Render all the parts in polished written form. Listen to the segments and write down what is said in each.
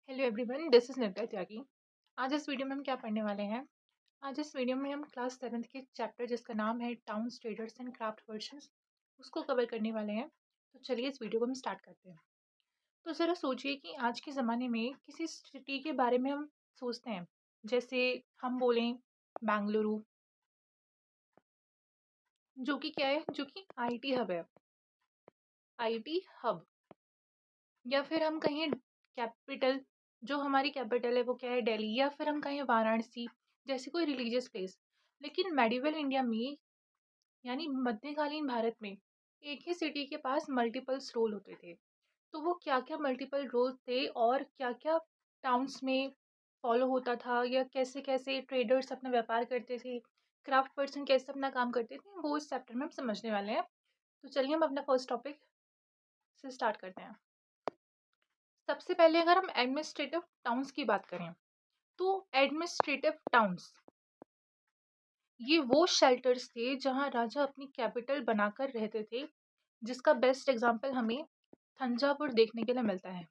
Hello everyone, this is Nivya Tyagi. आज इस video में हम क्या पढ़ने वाले हैं? आज इस वीडियो में हम क्लास 7th के चैप्टर जिसका नाम है towns, traders and craft versions उसको कवर करने वाले हैं। तो चलिए इस वीडियो को हम स्टार्ट करते हैं। तो ज़रा सोचिए कि आज के ज़माने में किसी सिटी के बारे में हम सोचते हैं, जैसे हम बोलें बेंगलुरु, जो कि क्या है, जो कि आईटी हब है। आईटी हब, या फिर हम कहें कैपिटल, जो हमारी कैपिटल है वो क्या है, दिल्ली, या फिर हम कहें वाराणसी जैसी कोई रिलीजियस प्लेस। लेकिन मेडिवल इंडिया में, यानी मध्यकालीन भारत में, एक ही सिटी के पास मल्टीपल्स रोल होते थे। तो वो क्या क्या मल्टीपल रोल थे और क्या क्या टाउन्स में फॉलो होता था, या कैसे कैसे ट्रेडर्स अपना व्यापार करते थे, क्राफ्ट पर्सन कैसे अपना काम करते थे, वो इस चैप्टर में हम समझने वाले हैं। तो चलिए हम अपना फर्स्ट टॉपिक से स्टार्ट करते हैं। सबसे पहले अगर हम एडमिनिस्ट्रेटिव टाउन्स की बात करें, तो एडमिनिस्ट्रेटिव टाउन्स ये वो शेल्टर्स थे जहां राजा अपनी कैपिटल बनाकर रहते थे, जिसका बेस्ट एग्जांपल हमें थंजावुर देखने के लिए मिलता है।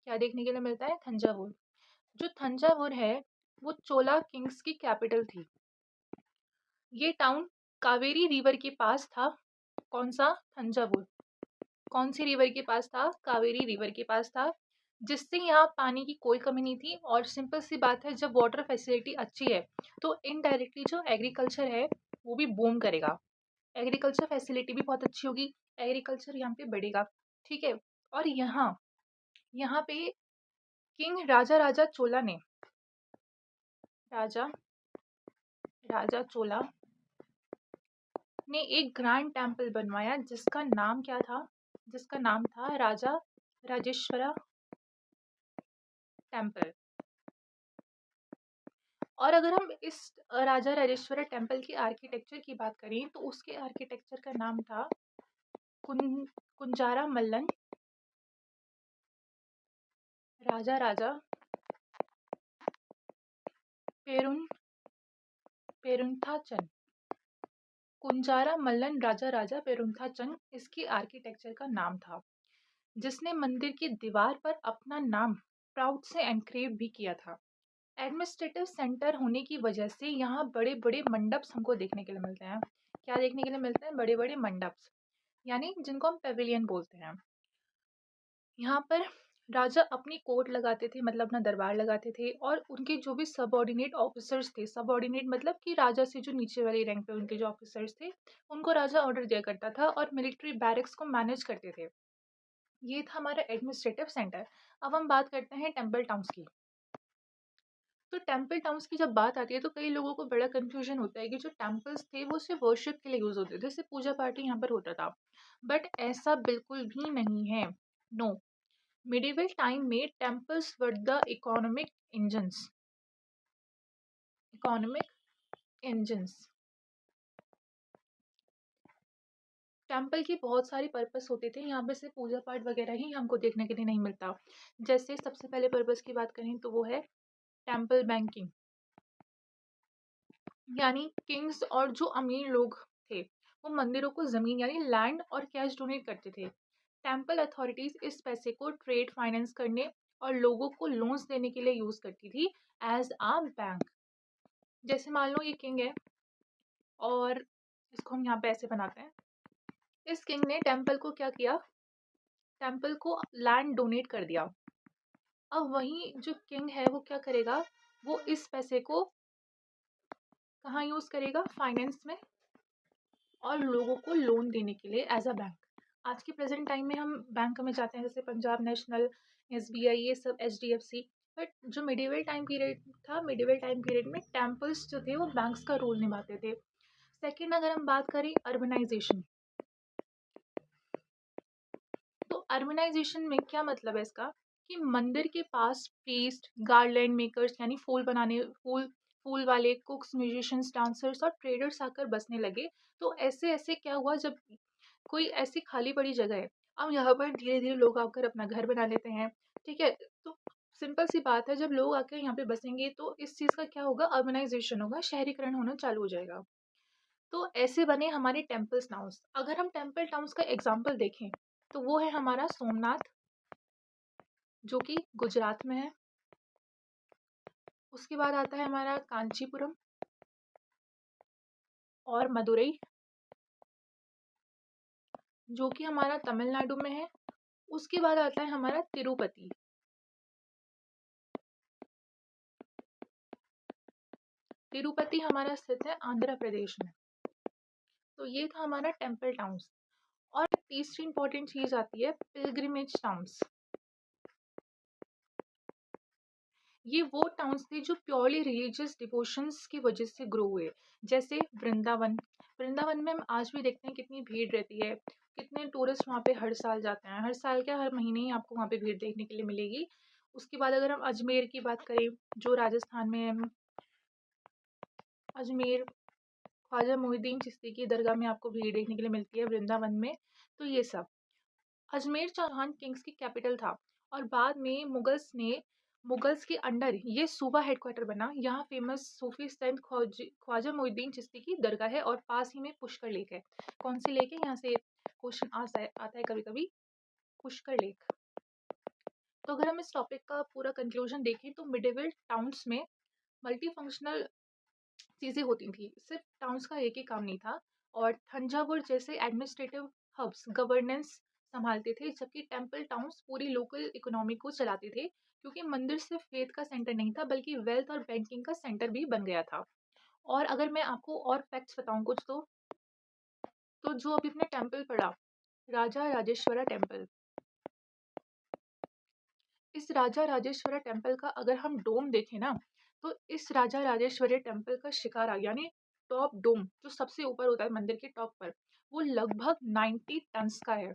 क्या देखने के लिए मिलता है? थंजावुर। जो थंजावुर है वो चोला किंग्स की कैपिटल थी। ये टाउन कावेरी रिवर के पास था। कौन सा? थंजावुर। कौन सी रिवर के पास था? कावेरी रिवर के पास था, जिससे यहाँ पानी की कोई कमी नहीं थी। और सिंपल सी बात है, जब वाटर फैसिलिटी अच्छी है तो इनडायरेक्टली जो एग्रीकल्चर है वो भी बूम करेगा। एग्रीकल्चर फैसिलिटी भी बहुत अच्छी होगी, एग्रीकल्चर यहाँ पे बढ़ेगा। ठीक है। और यहाँ यहाँ पे किंग राजा राजा चोला ने राजा राजा चोला ने एक ग्रैंड टेम्पल बनवाया, जिसका नाम क्या था? जिसका नाम था राजा राजेश्वरा टेम्पल। और अगर हम इस राजा राजेश्वरा टेम्पल की आर्किटेक्चर की बात करें, तो उसके आर्किटेक्चर का नाम था कुंजारा मल्लन राजा राजा पेरुन पेरुंथाचन। कुंजारा मल्लन राजा राजा पेरुंथाचन इसकी आर्किटेक्चर का नाम था, जिसने मंदिर की दीवार पर अपना नाम प्राउड से एनक्रेव भी किया था। एडमिनिस्ट्रेटिव सेंटर होने की वजह से यहाँ बड़े बड़े मंडप्स हमको देखने के लिए मिलते हैं। क्या देखने के लिए मिलते हैं? बड़े बड़े मंडप्स, यानी जिनको हम पेविलियन बोलते हैं। यहाँ पर राजा अपनी कोर्ट लगाते थे, मतलब अपना दरबार लगाते थे, और उनके जो भी सबऑर्डिनेट ऑफिसर्स थे, सबऑर्डिनेट मतलब कि राजा से जो नीचे वाली रैंक पे उनके जो ऑफिसर्स थे, उनको राजा ऑर्डर दिया करता था और मिलिट्री बैरक्स को मैनेज करते थे। ये था हमारा एडमिनिस्ट्रेटिव सेंटर। अब हम बात करते हैं टेम्पल टाउन्स की। तो टेम्पल टाउन्स की जब बात आती है तो कई लोगों को बड़ा कंफ्यूजन होता है कि जो टेम्पल्स थे वो सिर्फ वर्शिप के लिए यूज होते थे, सिर्फ पूजा पाठ ही यहाँ पर होता था। बट ऐसा बिल्कुल भी नहीं है। नो। मिडिवल टाइम में temples were the economic engines. Temple की बहुत सारी पर्पस होते थे, यहाँ पे सिर्फ पूजा पाठ वगैरह ही हमको देखने के लिए नहीं मिलता। जैसे सबसे पहले पर्पस की बात करें तो वो है टेम्पल बैंकिंग, यानी किंग्स और जो अमीर लोग थे वो मंदिरों को जमीन यानी लैंड और कैश डोनेट करते थे। टेम्पल अथॉरिटीज इस पैसे को ट्रेड फाइनेंस करने और लोगों को लोन्स देने के लिए यूज करती थी एज आ बैंक। जैसे मान लो ये किंग है और इसको हम यहाँ पे ऐसे बनाते हैं। इस किंग ने टेम्पल को क्या किया? टेम्पल को लैंड डोनेट कर दिया। अब वही जो किंग है वो क्या करेगा? वो इस पैसे को कहाँ यूज करेगा? फाइनेंस में और लोगों को लोन देने के लिए एज अ बैंक। आज के प्रेजेंट टाइम में हम बैंक में जाते हैं, जैसे पंजाब नेशनल, एसबीआई, ये सब, एचडीएफसी। बट जो मिडिवल टाइम पीरियड था, मिडिवल टाइम पीरियड में टेम्पल्स जो थे वो बैंक्स का रोल निभाते थे। सेकेंड, अगर हम बात करें अर्बनाइजेशन, तो अर्बनाइजेशन में क्या मतलब है इसका? कि मंदिर के पास प्रीस्ट, गार्लैंड मेकर्स यानी फूल वाले, कुक्स, म्यूजिशियंस, डांसर्स और ट्रेडर्स आकर बसने लगे। तो ऐसे ऐसे क्या हुआ, जब कोई ऐसी खाली पड़ी जगह है, अब यहाँ पर धीरे धीरे लोग आकर अपना घर बना लेते हैं। ठीक है। तो सिंपल सी बात है, जब लोग आकर यहाँ पे बसेंगे तो इस चीज़ का क्या होगा? अर्बनाइजेशन होगा, शहरीकरण होना चालू हो जाएगा। तो ऐसे बने हमारे टेम्पल्स टाउन्स। अगर हम टेम्पल टाउन्स का एग्जाम्पल देखें तो वो है हमारा सोमनाथ, जो कि गुजरात में है। उसके बाद आता है हमारा कांचीपुरम और मदुरई, जो कि हमारा तमिलनाडु में है। उसके बाद आता है हमारा तिरुपति। तिरुपति हमारा स्थित है आंध्र प्रदेश में। तो ये था हमारा टेम्पल टाउन्स। और तीसरी इंपॉर्टेंट चीज आती है पिलग्रिमेज टाउन्स। ये वो टाउन्स थे जो प्योरली रिलीजियस डिवोशंस की वजह से ग्रो हुए। जैसे वृंदावन। वृंदावन में हम आज भी देखते हैं कितनी भीड़ रहती है, कितने टूरिस्ट वहाँ पे हर साल जाते हैं। हर साल क्या, हर महीने ही आपको वहाँ पे भीड़ देखने के लिए मिलेगी। उसके बाद अगर हम अजमेर की बात करें, जो राजस्थान में है, अजमेर ख्वाजा मोहिउद्दीन चिश्ती की दरगाह में आपको भीड़ देखने के लिए मिलती है वृंदावन में। तो ये सब, अजमेर चौहान किंग्स की कैपिटल था और बाद में मुगल्स के अंडर ये सूबा हेडक्वार्टर बना। यहाँ फेमस सूफी संत ख्वाजा मोहिउद्दीन चिश्ती की दरगाह है और पास ही में पुष्कर लेक है। कौन सी लेक है, यहाँ से क्वेश्चन आता है कभी कभी, पुष्कर लेक। तो अगर हम इस टॉपिक का पूरा कंक्लूजन देखें तो मिडिवल टाउन्स में मल्टी फंक्शनल चीजें होती थी, सिर्फ टाउन्स का एक ही काम नहीं था। और थंजावुर जैसे एडमिनिस्ट्रेटिव हब्स गवर्नेंस संभालते थे, जबकि टेम्पल टाउन्स पूरी लोकल इकोनॉमी को चलाते थे, क्योंकि मंदिर सिर्फ फेथ का सेंटर नहीं था बल्कि वेल्थ और बैंकिंग का सेंटर भी बन गया था। और अगर मैं आपको और फैक्ट्स बताऊं कुछ, तो जो अभी अपने टेम्पल पड़ा, राजा राजेश्वरा टेम्पल, इस राजा राजेश्वरा टेम्पल का अगर हम डोम देखें ना, तो इस राजा राजेश्वरी टेम्पल का शिकारा यानी टॉप डोम जो सबसे ऊपर होता है मंदिर के टॉप पर, वो लगभग 90 टन्स का है।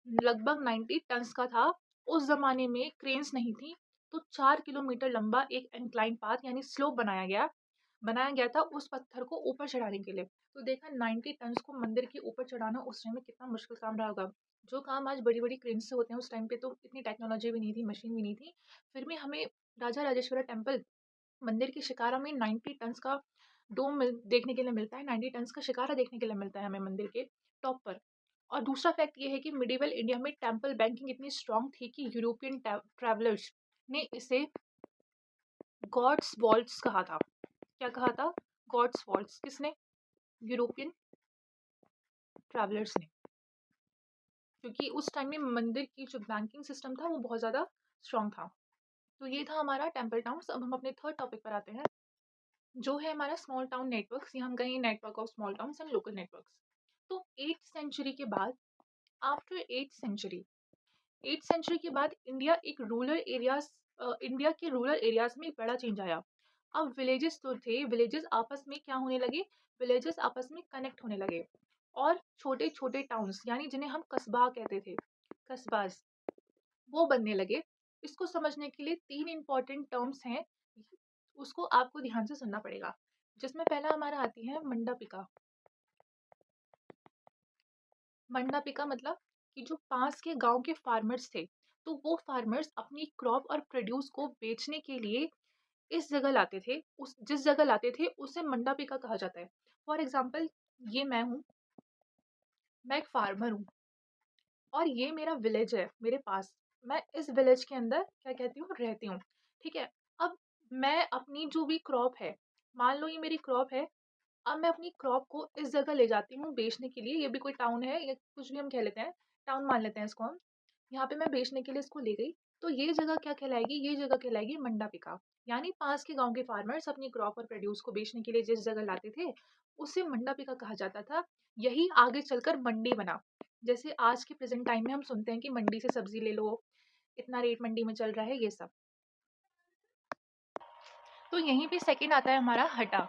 लगभग 90 टन्स का था। उस जमाने में क्रेन्स नहीं थी, तो 4 किलोमीटर लंबा एक इंक्लाइन पाथ यानी स्लोप बनाया गया था उस पत्थर को ऊपर चढ़ाने के लिए। तो देखा 90 टन्स को मंदिर के ऊपर चढ़ाना उस टाइम में कितना मुश्किल काम रहा होगा। जो काम आज बड़ी बड़ी क्रेन से होते हैं, उस टाइम पे तो इतनी टेक्नोलॉजी भी नहीं थी, मशीन भी नहीं थी। फिर भी हमें राजा राजेश्वरा टेम्पल मंदिर के शिकारा में 90 टन्स का देखने के लिए मिलता है। 90 टन्स का शिकारा देखने के लिए मिलता है हमें मंदिर के टॉप पर। और दूसरा फैक्ट ये है कि मिडिवल इंडिया में टेम्पल बैंकिंग इतनी स्ट्रांग थी कि यूरोपियन ट्रैवलर्स ने इसे गॉड्स वॉल्ट्स कहा था। क्या कहा था? Gods vaults. किसने? यूरोपियन ट्रैवलर्स ने, क्योंकि उस टाइम में मंदिर की जो बैंकिंग सिस्टम था वो बहुत ज़्यादा स्ट्रांग था। तो ये था हमारा टेम्पल टाउन्स। अब हम अपने थर्ड टॉपिक पर आते हैं, जो है हमारा स्मॉल टाउन नेटवर्क्स, या हम कहें network of small towns and local networks. तो 8th सेंचुरी के बाद, आफ्टर 8th सेंचुरी के बाद इंडिया के रूरल एरियाज में एक बड़ा चेंज आया। अब विलेजेस तो थे, विलेजेस आपस में क्या होने लगे, विलेजेस आपस में कनेक्ट होने लगे और छोटे छोटे टाउन्स यानी जिन्हें हम कस्बा कहते थे, कस्बास, वो बनने लगे। इसको समझने के लिए 3 इंपॉर्टेंट टर्म्स हैं, उसको आपको ध्यान से सुनना पड़ेगा। जिसमें पहला हमारा आती है मंडपिका। मंडपिका मतलब कि जो पास के गांव के फार्मर्स थे, तो वो फार्मर्स अपनी क्रॉप और प्रोड्यूस को बेचने के लिए इस जगह लाते थे, उस जिस जगह लाते थे उसे मंडपिका कहा जाता है। फॉर एग्जाम्पल, ये मैं एक फार्मर हूँ और ये मेरा विलेज है मेरे पास। मैं इस विलेज के अंदर क्या कहती हूँ, रहती हूँ। ठीक है। अब मैं अपनी जो भी क्रॉप है, मान लो ये मेरी क्रॉप है, अब मैं अपनी क्रॉप को इस जगह ले जाती हूँ बेचने के लिए। ये भी कोई टाउन है या कुछ भी हम कह लेते हैं, टाउन मान लेते हैं इसको हम। यहाँ पे मैं बेचने के लिए इसको ले गई, तो ये जगह क्या कहलाएगी, ये जगह कहलाएगी मंडापिका। यानी पास के गांव के फार्मर्स अपनी क्रॉप और प्रोड्यूस को बेचने के लिए जिस जगह लाते थे, उसे मंडापिका कहा जाता था। यही आगे चलकर मंडी बना। जैसे आज के प्रेजेंट टाइम में हम सुनते हैं कि मंडी से सब्जी ले लो, इतना रेट मंडी में चल रहा है, ये सब। तो यहीं पे सेकंड आता है हमारा हटा।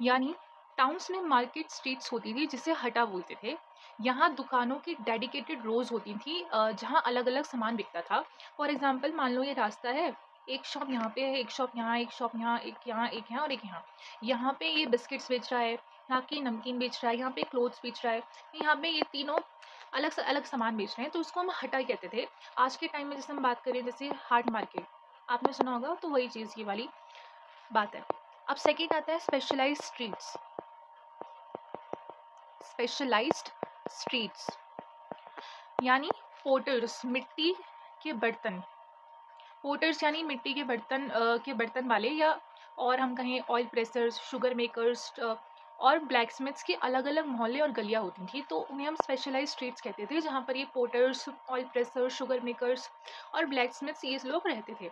यानी टाउन्स में मार्केट स्ट्रीट्स होती थी जिसे हटा बोलते थे। यहाँ दुकानों की डेडिकेटेड रोज होती थी, जहाँ अलग अलग सामान बिकता था। फॉर एग्जाम्पल, मान लो ये रास्ता है, एक शॉप यहाँ पे है, एक शॉप यहाँ, एक शॉप यहाँ, एक यहाँ, एक यहाँ और एक यहाँ। यहाँ पे ये बिस्किट्स बेच रहा है, यहाँ की नमकीन बेच रहा है, यहाँ पे क्लोथ्स बेच रहा है, यहाँ पे ये तीनों अलग से अलग सामान बेच रहे हैं, तो उसको हम हटा कहते थे। आज के टाइम में जैसे हम बात करें, जैसे हाट मार्केट आपने सुना होगा, तो वही चीज़ ये वाली बात है। अब सेकेंड आता है स्पेशलाइज्ड स्ट्रीट्स। स्पेशलाइज्ड स्ट्रीट्स यानी पोटर्स, मिट्टी के बर्तन, पोर्टर्स यानी मिट्टी के बर्तन वाले, या और हम कहें ऑयल प्रेसर्स, शुगर मेकर्स और ब्लैकस्मिथ्स के अलग अलग मोहल्ले और गलियाँ होती थी, तो उन्हें हम स्पेशलाइज स्ट्रीट्स कहते थे, जहाँ पर ये porters, oil pressures, sugar makers और ब्लैकस्मिथ्स ये लोग रहते थे।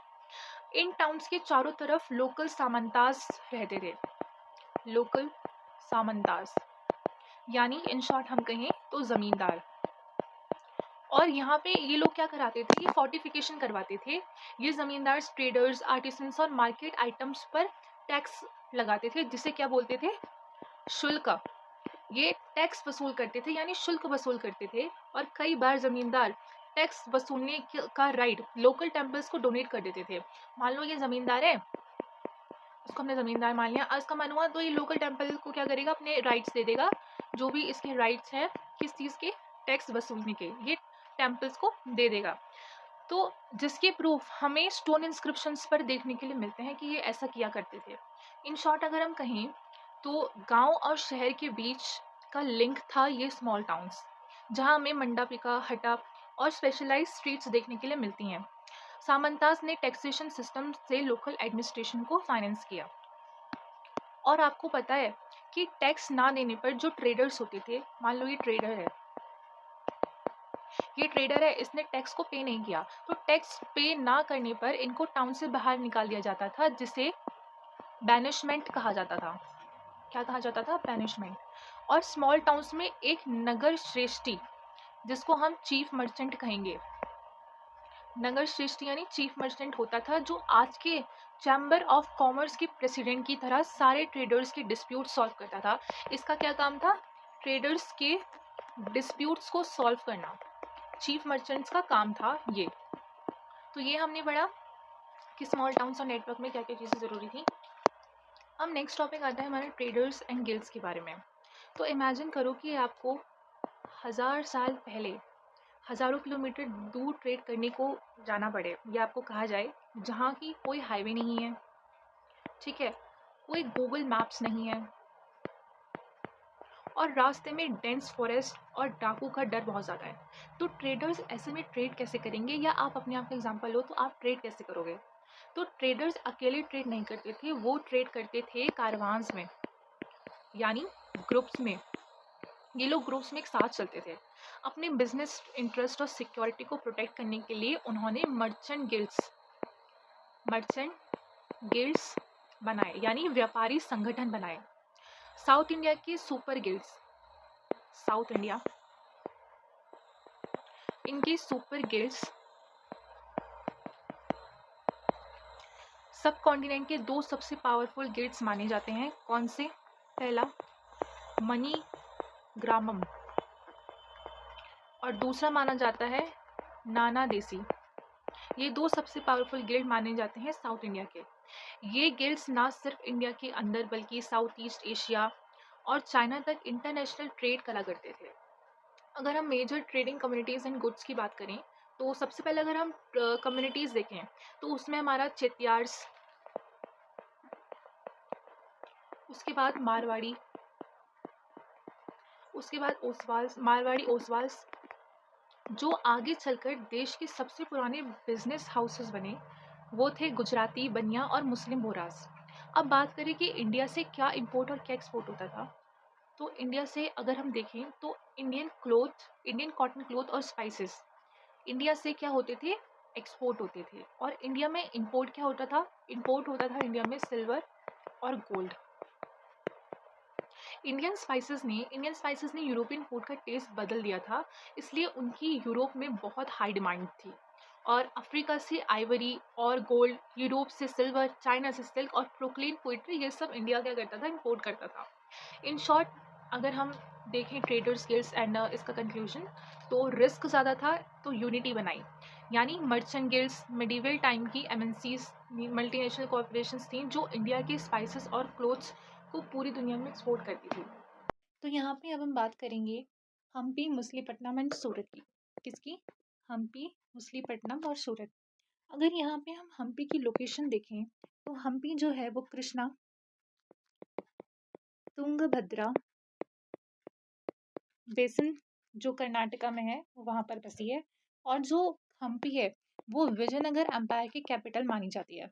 इन टाउन्स के चारों तरफ लोकल सामंतास रहते थे। लोकल सामंतास यानी इन शॉर्ट हम कहें तो ज़मींदार। और यहाँ पे ये लोग क्या कराते थे, ये फोर्टिफिकेशन करवाते थे। ये ज़मींदार ट्रेडर्स, आर्टिसंस और मार्केट आइटम्स पर टैक्स लगाते थे, जिसे क्या बोलते थे, शुल्क। ये टैक्स वसूल करते थे यानी शुल्क वसूल करते थे। और कई बार ज़मींदार टैक्स वसूलने का राइट लोकल टेम्पल्स को डोनेट कर देते थे। मान लो ये ज़मींदार है, उसको हमने ज़मींदार मान लिया, इसका मन हुआ तो ये लोकल टेम्पल को क्या करेगा, अपने राइट्स दे देगा, जो भी इसके राइट्स हैं किस चीज़ के, टैक्स वसूलने के, ये टेम्पल्स को दे देगा। तो जिसके प्रूफ हमें स्टोन इंस्क्रिप्शंस पर देखने के लिए मिलते हैं कि ये ऐसा किया करते थे। इन शॉर्ट अगर हम कहें तो गांव और शहर के बीच का लिंक था ये स्मॉल टाउन्स, जहां हमें मंडापिका, हटा और स्पेशलाइज स्ट्रीट्स देखने के लिए मिलती हैं। सामंतास ने टैक्सेशन सिस्टम से लोकल एडमिनिस्ट्रेशन को फाइनेंस किया। और आपको पता है कि टैक्स ना देने पर जो ट्रेडर्स होते थे, मान लो ये ट्रेडर है, इसने टैक्स को पे नहीं किया, तो टैक्स पे ना करने पर इनको टाउन से बाहर निकाल दिया जाता था, जिसे बैनिशमेंट कहा जाता था। क्या कहा जाता था, बैनिशमेंट। और स्मॉल टाउन्स में एक नगर श्रेष्ठी, जिसको हम चीफ मर्चेंट कहेंगे, नगर श्रेष्ठी यानी चीफ मर्चेंट होता था, जो आज के चैम्बर ऑफ कॉमर्स के प्रेसिडेंट की तरह सारे ट्रेडर्स के डिस्प्यूट सॉल्व करता था। इसका क्या काम था, ट्रेडर्स के डिस्प्यूट्स को सॉल्व करना, चीफ मर्चेंट्स का काम था ये। तो ये हमने पढ़ा कि स्मॉल टाउन्स और नेटवर्क में क्या क्या चीज़ें ज़रूरी थी। अब नेक्स्ट टॉपिक आता है हमारे ट्रेडर्स एंड गिल्ड्स के बारे में। तो इमेजिन करो कि आपको 1000 साल पहले हज़ारों किलोमीटर दूर ट्रेड करने को जाना पड़े, या आपको कहा जाए जहाँ की कोई हाईवे नहीं है, ठीक है, कोई गूगल मैप्स नहीं है, और रास्ते में डेंस फॉरेस्ट और डाकू का डर बहुत ज़्यादा है। तो ट्रेडर्स ऐसे में ट्रेड कैसे करेंगे, या आप अपने आप का एग्जांपल लो तो आप ट्रेड कैसे करोगे। तो ट्रेडर्स अकेले ट्रेड नहीं करते थे, वो ट्रेड करते थे कारवान्स में, यानी ग्रुप्स में। ये लोग ग्रुप्स में एक साथ चलते थे। अपने बिजनेस इंटरेस्ट और सिक्योरिटी को प्रोटेक्ट करने के लिए उन्होंने मर्चेंट गिल्ड्स बनाए, यानी व्यापारी संगठन बनाए। साउथ इंडिया के सुपर गिल्ड्स, साउथ इंडिया, इनके सुपर गिल्ड्स सब कॉन्टिनेंट के 2 सबसे पावरफुल गिल्ड्स माने जाते हैं। कौन से, पहला मनी ग्रामम, और दूसरा माना जाता है नाना देसी। ये 2 सबसे पावरफुल गिल्ड माने जाते हैं साउथ इंडिया के। ये गिल्ड्स ना सिर्फ इंडिया के अंदर बल्कि साउथ ईस्ट एशिया और चाइना तक इंटरनेशनल ट्रेड करा करते थे। अगर हम major trading communities and goods की बात करें, तो सबसे पहले अगर हम कम्युनिटीज़ देखें तो उसमें हमारा चेतियार्स, उसके बाद मारवाड़ी, उसके बाद ओसवाल्स, मारवाड़ी ओसवाल्स, जो आगे चलकर देश के सबसे पुराने बिजनेस हाउसेस बने, वो थे गुजराती, बनिया और मुस्लिम बोरास। अब बात करें कि इंडिया से क्या इंपोर्ट और क्या एक्सपोर्ट होता था, तो इंडिया से अगर हम देखें तो इंडियन कॉटन क्लोथ और स्पाइसेस इंडिया से क्या होते थे, एक्सपोर्ट होते थे। और इंडिया में इंपोर्ट क्या होता था, इंपोर्ट होता था इंडिया में सिल्वर और गोल्ड। इंडियन स्पाइसेस ने यूरोपियन फूड का टेस्ट बदल दिया था, इसलिए उनकी यूरोप में बहुत हाई डिमांड थी। और अफ्रीका से आइवरी और गोल्ड, यूरोप से सिल्वर, चाइना से सिल्क और प्रोक्लेन पोइट्री, ये सब इंडिया क्या करता था, इंपोर्ट करता था। इन शॉर्ट अगर हम देखें ट्रेडर्स गिल्ड्स एंड इसका कंक्लूजन, तो रिस्क ज़्यादा था तो यूनिटी बनाई, यानी मर्चेंट गिल्ड्स मिडिवल टाइम की एमएनसीज, मल्टीनेशनल कॉरपोरेशंस थी, जो इंडिया के स्पाइसेस और क्लोथ्स को पूरी दुनिया में एक्सपोर्ट करती थी। तो यहाँ पे अब हम बात करेंगे हम्पी, मछलीपट्टनम एंड सूरत की। किसकी, हम्पी, मछलीपट्टनम और सूरत। अगर यहाँ पे हम हम्पी की लोकेशन देखें तो हम्पी जो है वो कृष्णा, तुंगभद्रा बेसिन जो कर्नाटका में है वहाँ पर बसी है। और जो हम्पी है वो विजयनगर एम्पायर की कैपिटल मानी जाती है।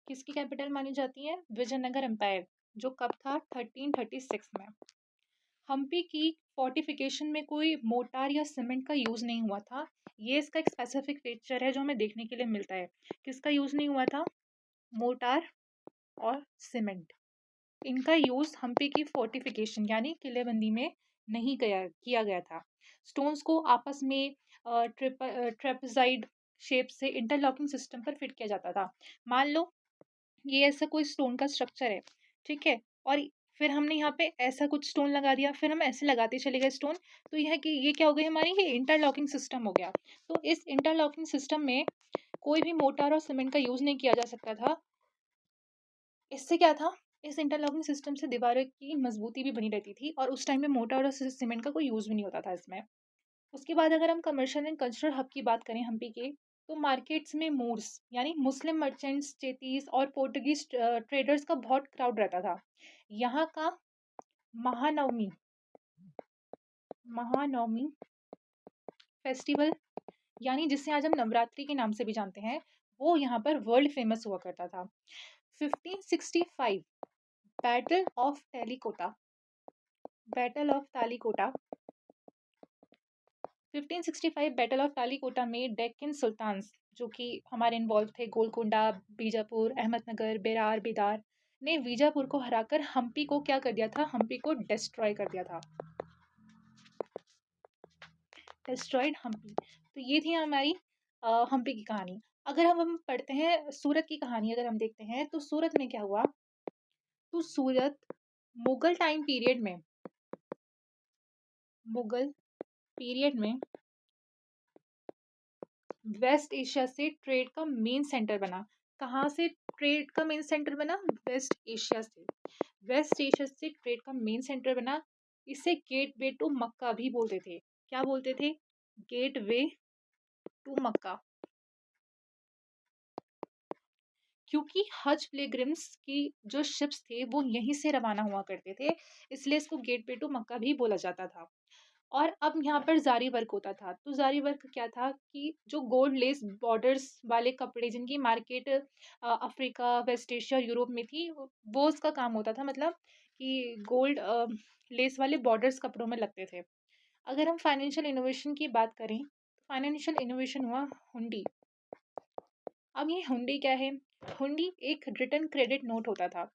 किसकी कैपिटल मानी जाती है? विजयनगर एम्पायर, जो कब था? 1336 में। हम्पी की फोर्टिफिकेशन में कोई मोटार या सीमेंट का यूज़ नहीं हुआ था। ये इसका एक स्पेसिफिक फीचर है जो हमें देखने के लिए मिलता है। किसका यूज़ नहीं हुआ था? मोटार और सीमेंट। इनका यूज़ हम्पी की फोर्टिफिकेशन यानी किलेबंदी में नहीं किया गया था। स्टोन्स को आपस में ट्रेपेजाइड शेप से इंटरलॉकिंग सिस्टम पर फिट किया जाता था। मान लो ये ऐसा कोई स्टोन का स्ट्रक्चर है, ठीक है, और फिर हमने यहाँ पे ऐसा कुछ स्टोन लगा दिया, फिर हम ऐसे लगाते चले गए स्टोन, तो यह कि ये क्या हो गई हमारी? ये इंटरलॉकिंग सिस्टम हो गया। तो इस इंटरलॉकिंग सिस्टम में कोई भी मोटार और सीमेंट का यूज़ नहीं किया जा सकता था। इससे क्या था? इस इंटरलॉकिंग सिस्टम से दीवारों की मजबूती भी बनी रहती थी और उस टाइम में मोटार और सीमेंट का कोई यूज़ भी नहीं होता था इसमें। उसके बाद अगर हम कमर्शियल एंड कल्चरल हब की बात करें हम्पी के, तो मार्केट्स में मूर्स यानी मुस्लिम मर्चेंट्स, चेतीस और पोर्टुगीज ट्रेडर्स का बहुत क्राउड रहता था। यहाँ का महानवमी महानवमी फेस्टिवल, यानी जिसे आज हम नवरात्रि के नाम से भी जानते हैं, वो यहाँ पर वर्ल्ड फेमस हुआ करता था। 1565 battle of Talikota battle of Talikota 1565 battle of Talikota में डेक्कन सुल्तान्स, जो कि हमारे इन्वॉल्व थे, गोलकोंडा, बीजापुर, अहमदनगर, बेरार, बेदार, ने बीजापुर को हराकर हम्पी को क्या कर दिया था? हम्पी को डिस्ट्रॉय कर दिया था। डिस्ट्रॉयड हम्पी। तो ये थी हमारी हम्पी की कहानी। अगर हम पढ़ते हैं सूरत की कहानी, अगर हम देखते हैं तो सूरत में क्या हुआ? तो सूरत मुगल टाइम पीरियड में मुगल पीरियड में वेस्ट एशिया से ट्रेड का मेन सेंटर बना। कहाँ से ट्रेड का मेन सेंटर बना? वेस्ट एशिया से। वेस्ट एशिया से ट्रेड का मेन सेंटर बना। इसे गेट वे टू मक्का भी बोलते थे। क्या बोलते थे? गेट वे टू मक्का। क्योंकि हज पिलग्रिम्स की जो शिप्स थे वो यहीं से रवाना हुआ करते थे, इसलिए इसको गेट वे टू मक्का भी बोला जाता था। और अब यहाँ पर ज़ारी वर्क होता था। तो ज़ारी वर्क क्या था कि जो गोल्ड लेस बॉर्डर्स वाले कपड़े जिनकी मार्केट अफ्रीका, वेस्ट एशिया और यूरोप में थी, वो उसका काम होता था। मतलब कि गोल्ड लेस वाले बॉर्डर्स कपड़ों में लगते थे। अगर हम फाइनेंशियल इनोवेशन की बात करें, फाइनेंशियल इनोवेशन हुआ हुंडी। अब ये हुंडी क्या है? हुंडी एक रिटर्न क्रेडिट नोट होता था।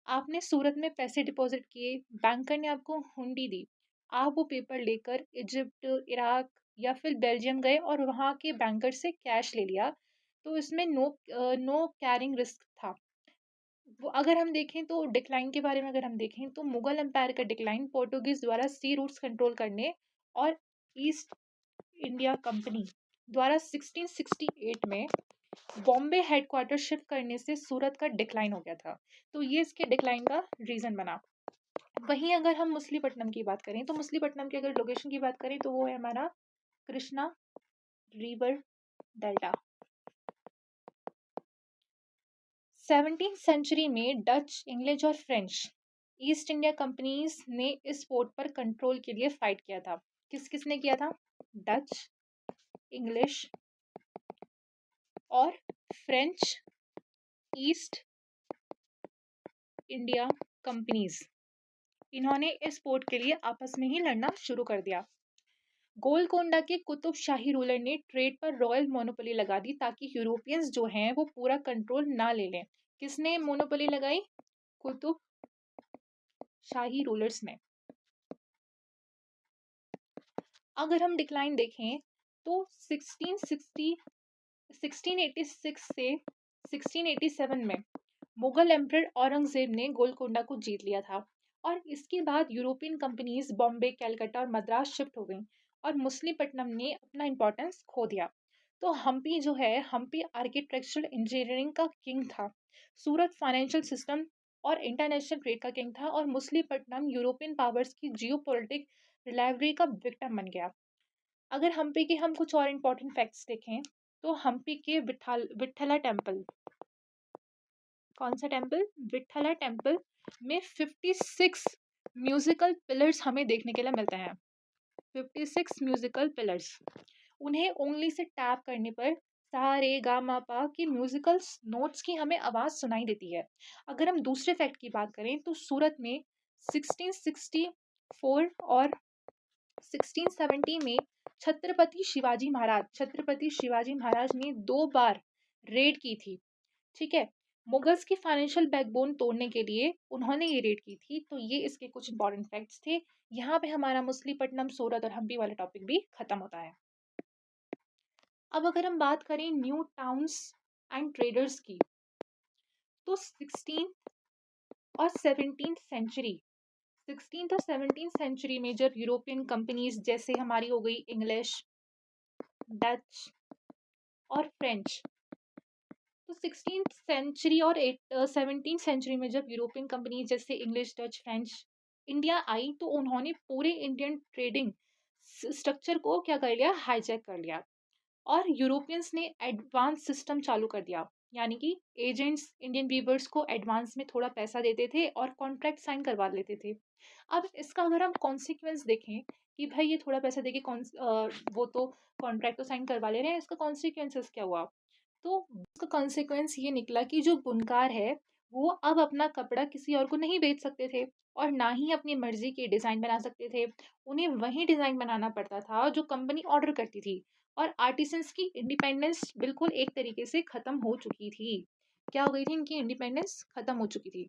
आपने सूरत में पैसे डिपॉजिट किए, बैंकर ने आपको हुंडी दी, आप वो पेपर लेकर इजिप्ट, इराक या फिर बेल्जियम गए और वहाँ के बैंकर से कैश ले लिया। तो इसमें नो कैरिंग रिस्क था। वो अगर हम देखें तो डिक्लाइन के बारे में अगर हम देखें तो मुगल एम्पायर का डिक्लाइन पोर्टुगीज द्वारा सी रूट्स कंट्रोल करने और ईस्ट इंडिया कंपनी द्वारा 1668 में बॉम्बे हेडक्वार्टर शिफ्ट करने से सूरत का डिक्लाइन हो गया था। तो ये इसके डिक्लाइन का रीज़न बना। वहीं अगर हम मछलीपट्टनम की बात करें तो मछलीपट्टनम की अगर लोकेशन की बात करें तो वो है हमारा Krishna river delta. 17th century में डच, इंग्लिश और फ्रेंच ईस्ट इंडिया कंपनीज ने इस पोर्ट पर कंट्रोल के लिए फाइट किया था। किस किस ने किया था? डच, इंग्लिश और फ्रेंच ईस्ट इंडिया कंपनीज, इन्होंने इस पोर्ट के लिए आपस में ही लड़ना शुरू कर दिया। गोलकोंडा के कुतुब शाही रूलर ने ट्रेड पर रॉयल मोनोपोली लगा दी ताकि यूरोपियंस जो हैं वो पूरा कंट्रोल ना ले लें। किसने मोनोपोली लगाई? कुतुब शाही रूलर्स ने। अगर हम डिक्लाइन देखें तो 1686 से 1687 में मुगल एम्परर औरंगजेब ने गोलकोंडा को जीत लिया था और इसके बाद यूरोपियन कंपनीज बॉम्बे, कलकत्ता और मद्रास शिफ्ट हो गईं और मछलीपट्टनम ने अपना इम्पोर्टेंस खो दिया। तो हम्पी जो है, हम्पी आर्किटेक्चरल इंजीनियरिंग का किंग था, सूरत फाइनेंशियल सिस्टम और इंटरनेशनल ट्रेड का किंग था और मछलीपट्टनम यूरोपियन पावर्स की जियोपॉलिटिक रिलायवरी का विक्टिम बन गया। अगर हम्पी के हम कुछ और इम्पोर्टेंट फैक्ट्स देखें तो हम्पी के विठला टेम्पल, कौन सा टेम्पल? विठला टेम्पल में 56 म्यूजिकल पिलर्स हमें देखने के लिए मिलते हैं। 56 म्यूजिकल पिलर्स। उन्हें उंगली से टैप करने पर सा रे गा मा पा की म्यूजिकल नोट्स की हमें आवाज सुनाई देती है। अगर हम दूसरे फैक्ट की बात करें तो सूरत में 1664 और 1670 में छत्रपति शिवाजी महाराज ने 2 बार रेड की थी। ठीक है, मुगल्स की फाइनेंशियल बैकबोन तोड़ने के लिए उन्होंने ये रेड की थी। तो ये इसके कुछ इंपॉर्टेंट फैक्ट्स थे। यहाँ पे हमारा मछलीपट्टनम, सूरत और हम्पी वाला टॉपिक भी खत्म होता है। अब अगर हम बात करें न्यू टाउन्स एंड ट्रेडर्स की, तो 16th और 17th सेंचुरी में जब यूरोपियन कंपनीज जैसे हमारी हो गई इंग्लिश, डच और फ्रेंच, तो 16th सेंचुरी और 17th सेंचुरी में जब यूरोपियन कंपनीज जैसे English, Dutch, French India I, तो उन्होंने पूरे इंडियन ट्रेडिंग स्ट्रक्चर को क्या कर लिया, हाईजैक कर लिया। और यूरोपियंस ने एडवांस सिस्टम चालू कर दिया, यानी कि एजेंट्स इंडियन वीवर्स को एडवांस में थोड़ा पैसा देते थे और कॉन्ट्रैक्ट साइन करवा लेते थे। अब इसका अगर हम कॉन्सिक्वेंस देखें कि भाई ये थोड़ा पैसा देके वो तो कॉन्ट्रैक्ट तो साइन करवा ले रहे हैं, इसका कॉन्सिक्वेंसेस क्या हुआ? तो उसका कॉन्सिक्वेंस ये निकला कि जो बुनकार है वो अब अपना कपड़ा किसी और को नहीं बेच सकते थे और ना ही अपनी मर्जी के डिज़ाइन बना सकते थे। उन्हें वही डिज़ाइन बनाना पड़ता था जो कंपनी ऑर्डर करती थी। और आर्टिसंस की इंडिपेंडेंस बिल्कुल एक तरीके से ख़त्म हो चुकी थी। क्या हो गई थी? इनकी इंडिपेंडेंस ख़त्म हो चुकी थी,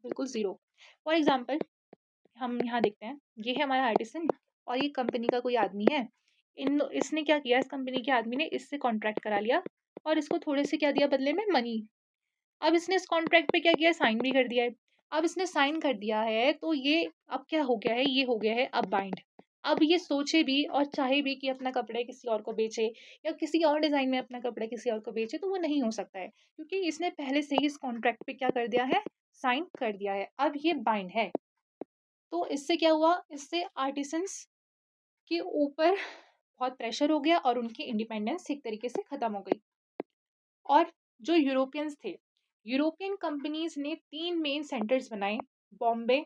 बिल्कुल ज़ीरो। फॉर एग्जाम्पल हम यहाँ देखते हैं, ये है हमारा आर्टिसन और ये कंपनी का कोई आदमी है। इसने क्या किया, इस कंपनी के आदमी ने इससे कॉन्ट्रैक्ट करा लिया और इसको थोड़े से क्या दिया बदले में, मनी। अब इसने इस कॉन्ट्रैक्ट पे क्या किया, साइन भी कर दिया है। अब इसने साइन कर दिया है तो ये अब क्या हो गया है, ये हो गया है अब बाइंड। अब ये सोचे भी और चाहे भी कि अपना कपड़े किसी और को बेचे या किसी और डिज़ाइन में अपना कपड़े किसी और को बेचे, तो वो नहीं हो सकता है क्योंकि इसने पहले से ही इस कॉन्ट्रैक्ट पे क्या कर दिया है, साइन कर दिया है। अब ये बाइंड है। तो इससे क्या हुआ, इससे आर्टिसंस के ऊपर बहुत प्रेशर हो गया और उनकी इंडिपेंडेंस एक तरीके से ख़त्म हो गई। और जो यूरोपियंस थे, यूरोपियन कंपनीज ने 3 मेन सेंटर्स बनाए, बॉम्बे,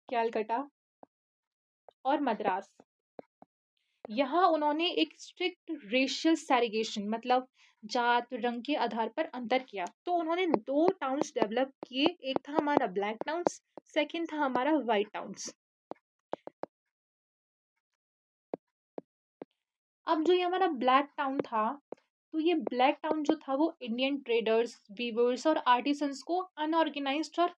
कैलकटा और मद्रास। यहाँ उन्होंने एक स्ट्रिक्ट रेशियल सेग्रीगेशन मतलब जात रंग के आधार पर अंतर किया। तो उन्होंने 2 टाउन्स डेवलप किए, एक था हमारा ब्लैक टाउन्स, सेकंड था हमारा वाइट टाउन्स। अब जो ये हमारा ब्लैक टाउन था, तो ये ब्लैक टाउन जो था वो इंडियन ट्रेडर्स, वीवर्स और आर्टिसंस को अनऑर्गेनाइज्ड और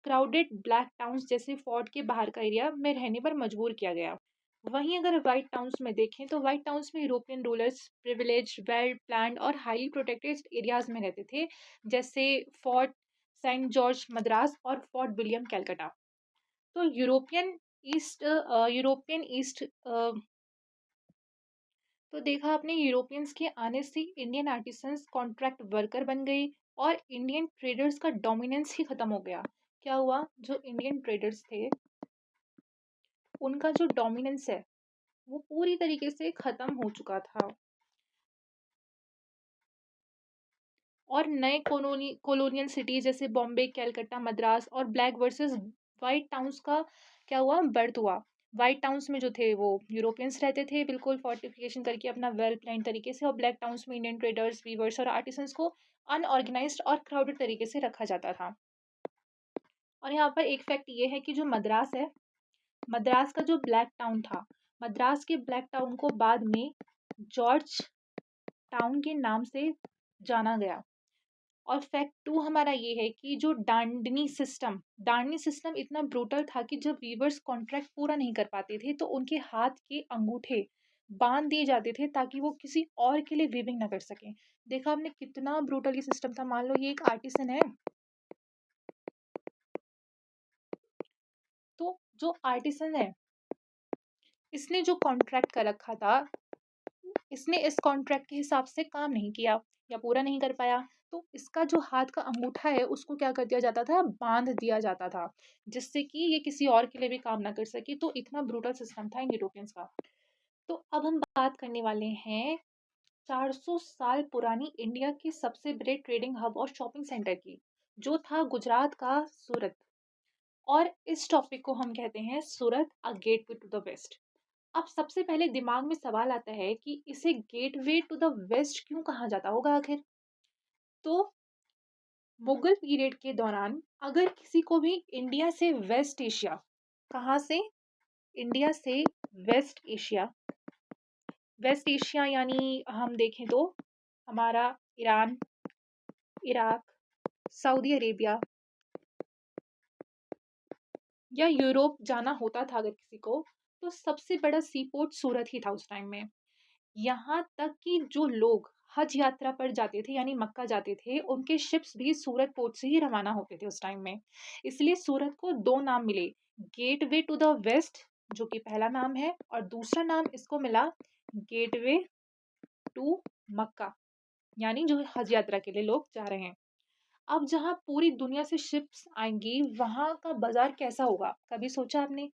क्राउडेड ब्लैक टाउन्स जैसे फोर्ट के बाहर का एरिया में रहने पर मजबूर किया गया। वहीं अगर वाइट टाउन्स में देखें तो वाइट टाउन्स में European rulers privilege, well planned और हाईली प्रोटेक्टेड एरियाज में रहते थे, जैसे फोर्ट सेंट जॉर्ज मद्रास और फोर्ट विलियम कैलकटा। तो यूरोपियन ईस्ट तो देखा आपने, यूरोपियंस के आने से इंडियन आर्टिसंस कॉन्ट्रैक्ट वर्कर बन गए और इंडियन ट्रेडर्स का डोमिनेंस ही खत्म हो गया। क्या हुआ, जो इंडियन ट्रेडर्स थे उनका जो डोमिनेंस है वो पूरी तरीके से खत्म हो चुका था और नए कॉलोनियल सिटीज जैसे बॉम्बे, कैलकटा, मद्रास और ब्लैक वर्सेस वाइट टाउन्स का क्या हुआ, बर्थ हुआ। वाइट टाउन्स में जो थे वो यूरोपियंस रहते थे बिल्कुल फोर्टिफिकेशन करके अपना वेल प्लान तरीके से, और ब्लैक टाउन्स में इंडियन ट्रेडर्स, वीवर्स और आर्टिसंस को अनऑर्गेनाइज्ड और क्राउडेड तरीके से रखा जाता था। और यहाँ पर एक फैक्ट ये है कि जो मद्रास है, मद्रास का जो ब्लैक टाउन था, मद्रास के ब्लैक टाउन को बाद में जॉर्ज टाउन के नाम से जाना गया। और फैक्ट 2 हमारा ये है कि जो डांडनी सिस्टम इतना ब्रूटल था कि जब वीवर्स कॉन्ट्रैक्ट पूरा नहीं कर पाते थे तो उनके हाथ के अंगूठे बांध दिए जाते थे ताकि वो किसी और के लिए वीविंग ना कर सकें। देखा आपने कितना ब्रूटल ये सिस्टम था। मान लो ये एक आर्टिसन है, तो जो आर्टिसन है इसने जो कॉन्ट्रैक्ट कर रखा था, इसने इस कॉन्ट्रैक्ट के हिसाब से काम नहीं किया या पूरा नहीं कर पाया, तो इसका जो हाथ का अंगूठा है उसको क्या कर दिया जाता था, बांध दिया जाता था, जिससे कि ये किसी और के लिए भी काम ना कर सके। तो इतना ब्रूटल सिस्टम था इन यूरोपियंस का। तो अब हम बात करने वाले हैं 400 साल पुरानी इंडिया की सबसे बड़े ट्रेडिंग हब और शॉपिंग सेंटर की, जो था गुजरात का सूरत। और इस टॉपिक को हम कहते हैं Surat a gateway to the west. अब सबसे पहले दिमाग में सवाल आता है कि इसे गेटवे टू द वेस्ट क्यों कहा जाता होगा आखिर। तो मुगल पीरियड के दौरान अगर किसी को भी इंडिया से वेस्ट एशिया, कहाँ से, इंडिया से वेस्ट एशिया, वेस्ट एशिया यानी हम देखें तो हमारा ईरान, इराक, सऊदी अरेबिया या यूरोप जाना होता था अगर किसी को, तो सबसे बड़ा सी पोर्ट सूरत ही था उस टाइम में। यहाँ तक कि जो लोग हज यात्रा पर जाते थे यानी मक्का जाते थे, उनके शिप्स भी सूरत पोर्ट से ही रवाना होते थे उस टाइम में। इसलिए सूरत को दो नाम मिले, गेटवे टू द वेस्ट जो कि पहला नाम है, और दूसरा नाम इसको मिला गेटवे टू मक्का, यानी जो हज यात्रा के लिए लोग जा रहे हैं। अब जहाँ पूरी दुनिया से शिप्स आएंगी वहां का बाजार कैसा होगा, कभी सोचा आपने?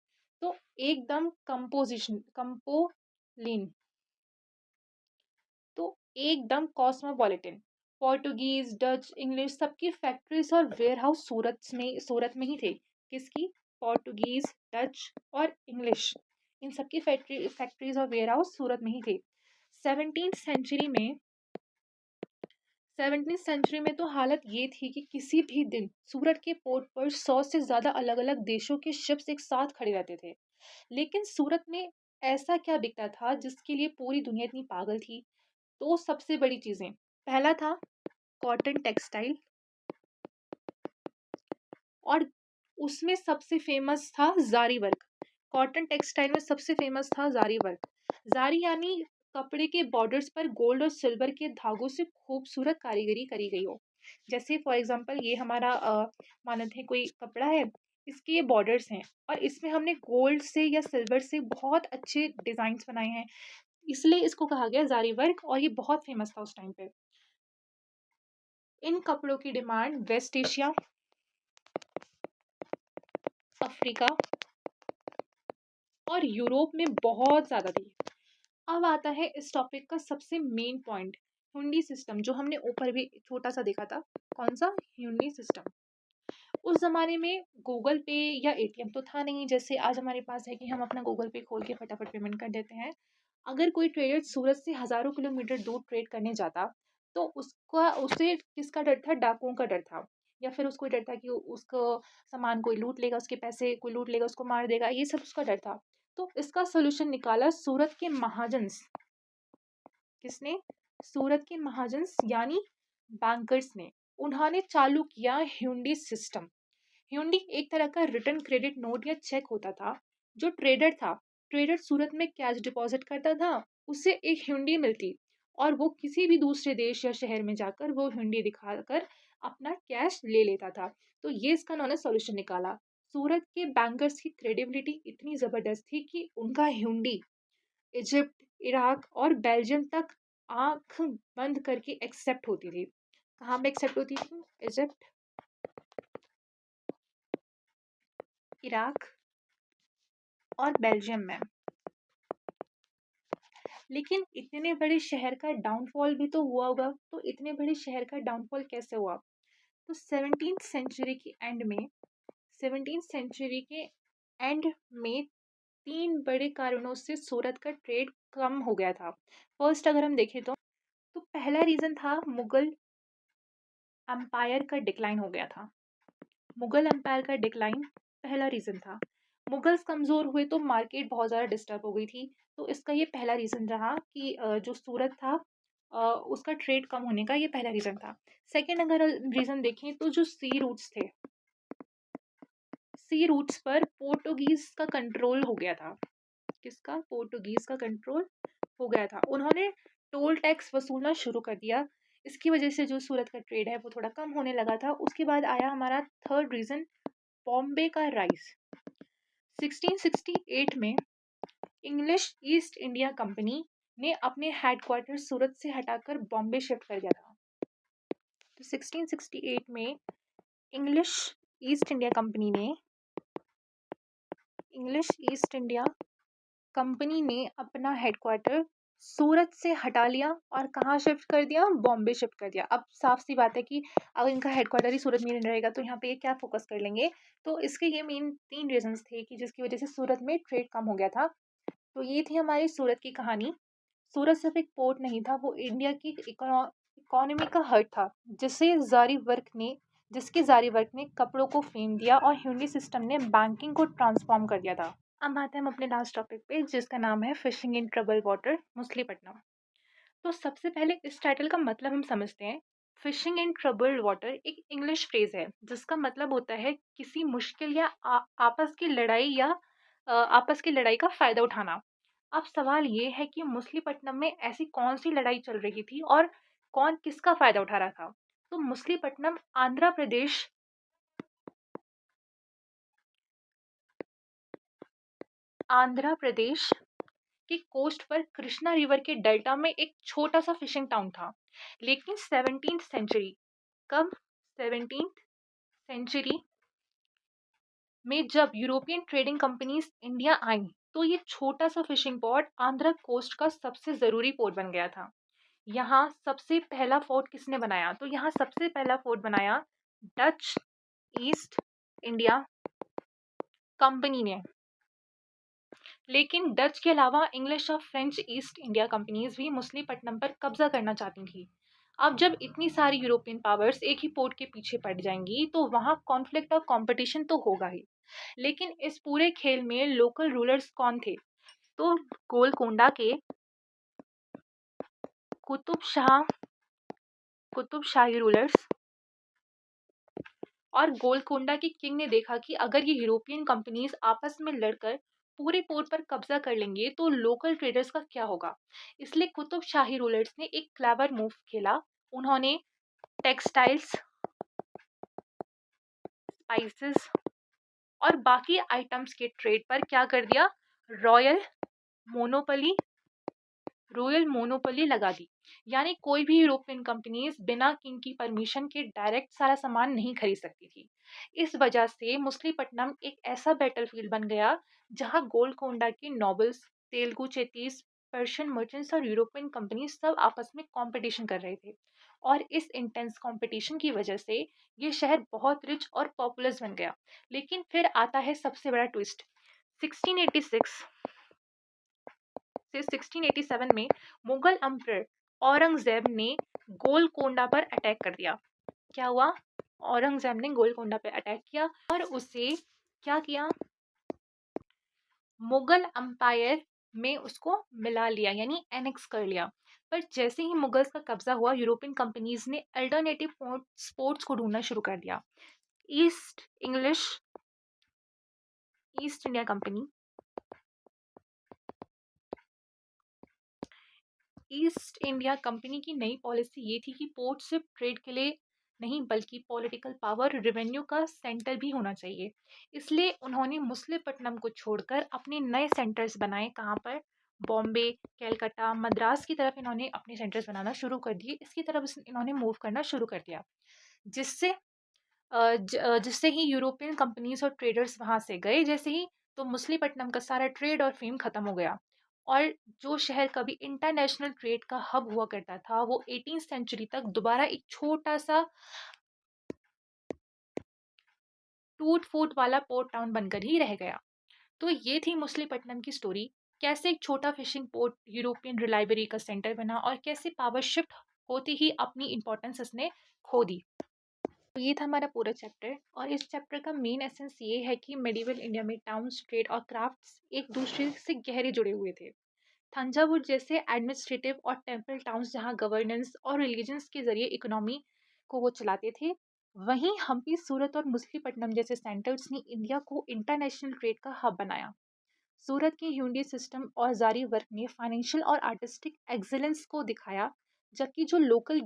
तो एकदम कंपोलिन, तो एकदम कॉस्मोपॉलिटन। पोर्टुगीज, डच, इंग्लिश सबकी फैक्ट्रीज और वेयर हाउस सूरत में ही थे। किसकी? पोर्टुगीज, डच और इंग्लिश, इन सबकी फैक्ट्रीज और वेयर हाउस सूरत में ही थे। 17th सेंचुरी में 17th सेंचुरी में तो हालत ये थी कि किसी भी दिन सूरत के पोर्ट पर 100 से ज्यादा अलग अलग देशों के शिप्स एक साथ खड़े रहते थे। लेकिन सूरत में ऐसा क्या बिकता था जिसके लिए पूरी दुनिया इतनी पागल थी? तो सबसे बड़ी चीजें, पहला था कॉटन टेक्सटाइल, और उसमें सबसे फेमस था जारी वर्क। कॉटन टेक्सटाइल में सबसे फेमस था जारी वर्क। जारी यानी कपड़े के बॉर्डर्स पर गोल्ड और सिल्वर के धागों से खूबसूरत कारीगरी करी गई हो। जैसे फॉर एग्जांपल ये हमारा मानते हैं कोई कपड़ा है, इसके ये बॉर्डर्स हैं और इसमें हमने गोल्ड से या सिल्वर से बहुत अच्छे डिजाइन्स बनाए हैं, इसलिए इसको कहा गया जारी वर्क, और ये बहुत फेमस था उस टाइम पे। इन कपड़ों की डिमांड वेस्ट एशिया, अफ्रीका और यूरोप में बहुत ज़्यादा थी। अब आता है इस टॉपिक का सबसे मेन पॉइंट, हुंडी सिस्टम, जो हमने ऊपर भी छोटा सा देखा था। कौन सा? हुंडी सिस्टम। उस ज़माने में गूगल पे या एटीएम तो था नहीं, जैसे आज हमारे पास है कि हम अपना गूगल पे खोल के फटाफट पेमेंट कर देते हैं। अगर कोई ट्रेडर सूरत से हज़ारों किलोमीटर दूर ट्रेड करने जाता, तो उसे किसका डर था? डाकुओं का डर था, या फिर उसको डर था कि उसको सामान कोई लूट लेगा, उसके पैसे कोई लूट लेगा, उसको मार देगा, ये सब उसका डर था। तो इसका सोल्यूशन निकाला सूरत के महाजन्स। किसने? सूरत के महाजन्स यानी बैंकर्स ने। उन्होंने चालू किया हुंडी सिस्टम। हुंडी एक तरह का रिटर्न क्रेडिट नोट या चेक होता था। जो ट्रेडर सूरत में कैश डिपॉजिट करता था, उसे एक हुंडी मिलती, और वो किसी भी दूसरे देश या शहर में जाकर वो हुंडी दिखाकर अपना कैश ले लेता था। तो ये इसका उन्होंने सॉल्यूशन निकाला। सूरत के बैंकर्स की क्रेडिबिलिटी इतनी ज़बरदस्त थी कि उनका हुंडी इजिप्ट, इराक और बेल्जियम तक आंख बंद करके एक्सेप्ट होती थी। कहाँ पे एक्सेप्ट होती थी? इजिप्ट, इराक और बेल्जियम में। लेकिन इतने बड़े शहर का डाउनफॉल भी तो हुआ होगा, तो इतने बड़े शहर का डाउनफॉल कैसे हुआ? तो 17th सेंचुरी के एंड में तीन बड़े कारणों से सूरत का ट्रेड कम हो गया था। फर्स्ट अगर हम देखें तो पहला रीजन था मुगल एम्पायर का डिक्लाइन हो गया था। मुगल एम्पायर का डिक्लाइन पहला रीज़न था। मुगल्स कमज़ोर हुए तो मार्केट बहुत ज़्यादा डिस्टर्ब हो गई थी। तो इसका ये पहला रीज़न रहा कि जो सूरत था उसका ट्रेड कम होने का ये पहला रीज़न था। सेकंड अगर रीज़न देखें तो जो सी रूट्स थे, सी रूट्स पर पोर्टुगीज़ का कंट्रोल हो गया था। किसका? पोर्टुगीज़ का कंट्रोल हो गया था। उन्होंने टोल टैक्स वसूलना शुरू कर दिया। इसकी वजह से जो सूरत का ट्रेड है वो थोड़ा कम होने लगा था। उसके बाद आया हमारा थर्ड रीज़न, बॉम्बे का राइज। 1668 में इंग्लिश ईस्ट इंडिया कंपनी ने अपने हेडक्वार्टर सूरत से हटाकर बॉम्बे शिफ्ट कर दिया था। तो 1668 में इंग्लिश ईस्ट इंडिया कंपनी ने अपना हेडक्वार्टर सूरत से हटा लिया और कहाँ शिफ्ट कर दिया? बॉम्बे शिफ्ट कर दिया। अब साफ सी बात है कि अगर इनका हेडक्वार्टर ही सूरत में रहेगा तो यहाँ पे ये क्या फोकस कर लेंगे। तो इसके ये मेन तीन रीजंस थे कि जिसकी वजह से सूरत में ट्रेड कम हो गया था। तो ये थी हमारी सूरत की कहानी। सूरत सिर्फ एक पोर्ट नहीं था, वो इंडिया की इकोनॉमी का हर्ट था, जिसके जारी वर्क ने कपड़ों को फेम दिया और ह्यूंडी सिस्टम ने बैंकिंग को ट्रांसफॉर्म कर दिया था। अब आते हैं हम अपने लास्ट टॉपिक पे, जिसका नाम है fishing in trouble water, Machilipatnam. तो सबसे पहले इस टाइटल का मतलब हम समझते हैं। फिशिंग इन ट्रबल्ड वाटर एक इंग्लिश फ्रेज है जिसका मतलब होता है किसी मुश्किल या आपस की लड़ाई का फायदा उठाना। अब सवाल ये है कि मछलीपट्टनम में ऐसी कौन सी लड़ाई चल रही थी और कौन किसका फायदा उठा रहा था। तो मछलीपट्टनम आंध्र प्रदेश के कोस्ट पर कृष्णा रिवर के डेल्टा में एक छोटा सा फिशिंग टाउन था। लेकिन 17th सेंचुरी कब 17th सेंचुरी में जब European trading companies India I, तो ये छोटा सा फिशिंग पोर्ट आंध्र कोस्ट का सबसे ज़रूरी पोर्ट बन गया था। यहाँ सबसे पहला फोर्ट किसने बनाया? तो यहाँ सबसे पहला फोर्ट बनाया डच ईस्ट इंडिया कंपनी ने। लेकिन डच के अलावा इंग्लिश और फ्रेंच ईस्ट इंडिया कंपनीज भी मछलीपट्टनम पर कब्जा करना चाहती थी। अब जब इतनी सारी यूरोपियन पावर्स एक ही पोर्ट के पीछे पड़ जाएंगी तो वहाँ कॉन्फ्लिक्ट और कंपटीशन तो होगा ही। लेकिन इस पूरे खेल में लोकल रूलर्स कौन थे? तो गोलकोंडा के कुतुब शाह कुतुब शाही रूलर्स और गोलकोंडा के किंग ने देखा कि अगर ये यूरोपियन कंपनीज आपस में लड़कर पूरे पोर्ट पर कब्जा कर लेंगे तो लोकल ट्रेडर्स का क्या होगा। इसलिए कुतुब शाही रूलर्स ने एक क्लेवर मूव खेला। उन्होंने टेक्सटाइल्स, स्पाइसेस और बाकी आइटम्स के ट्रेड पर क्या कर दिया? रॉयल मोनोपली रॉयल मोनोपोली लगा दी। यानी कोई भी यूरोपियन कंपनीज बिना किंग की परमिशन के डायरेक्ट सारा सामान नहीं खरीद सकती थी। इस वजह से मछलीपट्टनम एक ऐसा बैटलफील्ड बन गया जहां गोलकोंडा के नॉबल्स, तेलुगु चेतीस, पर्शियन मर्चेंट्स और यूरोपियन कंपनीज सब आपस में कंपटीशन कर रहे थे। और इस इंटेंस कंपटीशन की वजह से ये शहर बहुत रिच और पॉपुलस बन गया। लेकिन फिर आता है सबसे बड़ा ट्विस्ट। 1686 से 1687 में मुगल एम्परर औरंगजेब ने गोलकोंडा पर अटैक कर दिया। क्या हुआ? औरंगजेब ने गोलकोंडा पर अटैक किया और उसे क्या किया? मुगल एम्पायर में उसको मिला लिया, यानी एनेक्स कर लिया। पर जैसे ही मुगल्स का कब्जा हुआ, यूरोपियन कंपनीज ने अल्टरनेटिव स्पोर्ट्स को ढूंढना शुरू कर दिया। East English east India company east India company की नई पॉलिसी ये थी कि पोर्ट सिर्फ ट्रेड के लिए नहीं बल्कि पॉलिटिकल पावर, रेवेन्यू का सेंटर भी होना चाहिए। इसलिए उन्होंने मछलीपट्टनम को छोड़कर अपने नए सेंटर्स बनाए। कहाँ पर? बॉम्बे, कैलकाटा, मद्रास की तरफ इन्होंने अपने सेंटर्स बनाना शुरू कर दिए। इसकी तरफ इन्होंने मूव करना शुरू कर दिया, जिससे जिससे ही यूरोपियन कंपनीज और ट्रेडर्स वहाँ से गए जैसे ही, तो मछलीपट्टनम का सारा ट्रेड और फेम खत्म हो गया। और जो शहर कभी इंटरनेशनल ट्रेड का हब हुआ करता था, वो 18th सेंचुरी तक दोबारा एक छोटा सा टूट फूट वाला पोर्ट टाउन बनकर ही रह गया। तो ये थी मछलीपट्टनम की स्टोरी। कैसे एक छोटा फिशिंग पोर्ट यूरोपियन रिलाइबरी का सेंटर बना और कैसे पावर शिफ्ट होती ही अपनी इंपॉर्टेंस इसने खो दी। तो ये था हमारा पूरा चैप्टर। और इस चैप्टर का मेन एसेंस ये है कि मेडिवल इंडिया में टाउन्स, ट्रेड और क्राफ्ट्स एक दूसरे से गहरे जुड़े हुए थे। थंजावुर जैसे एडमिनिस्ट्रेटिव और टेम्पल टाउन्स जहाँ गवर्नेंस और रिलीजन्स के जरिए इकोनॉमी को वो चलाते थे, वहीं हम्पी, सूरत और मछलीपट्टनम जैसे सेंटर्स ने इंडिया को इंटरनेशनल ट्रेड का हब बनाया। सूरत के ह्यूंडी सिस्टम और जारी वर्क ने फाइनेंशियल और आर्टिस्टिक एक्सेलेंस को दिखाया, जबकि जो लोकल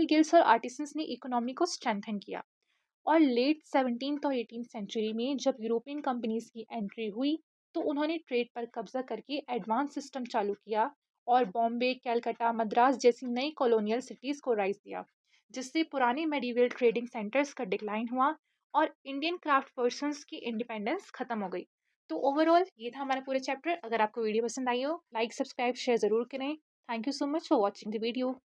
गिल्ड्स और आर्टिसंस ने इकोनॉमी को स्ट्रेंथन किया। और लेट 17th और 18th सेंचुरी में जब यूरोपियन कंपनीज की एंट्री हुई, तो उन्होंने ट्रेड पर कब्जा करके एडवांस सिस्टम चालू किया और बॉम्बे, कैलकाटा, मद्रास जैसी नई कॉलोनियल सिटीज को राइज दिया, जिससे पुराने मेडिवल ट्रेडिंग सेंटर्स का डिक्लाइन हुआ और इंडियन क्राफ्ट पर्सन्स की इंडिपेंडेंस खत्म हो गई। तो ओवरऑल ये था हमारा पूरा चैप्टर। अगर आपको वीडियो पसंद आई हो, लाइक, सब्सक्राइब, शेयर ज़रूर करें। Thank you so much for watching the video.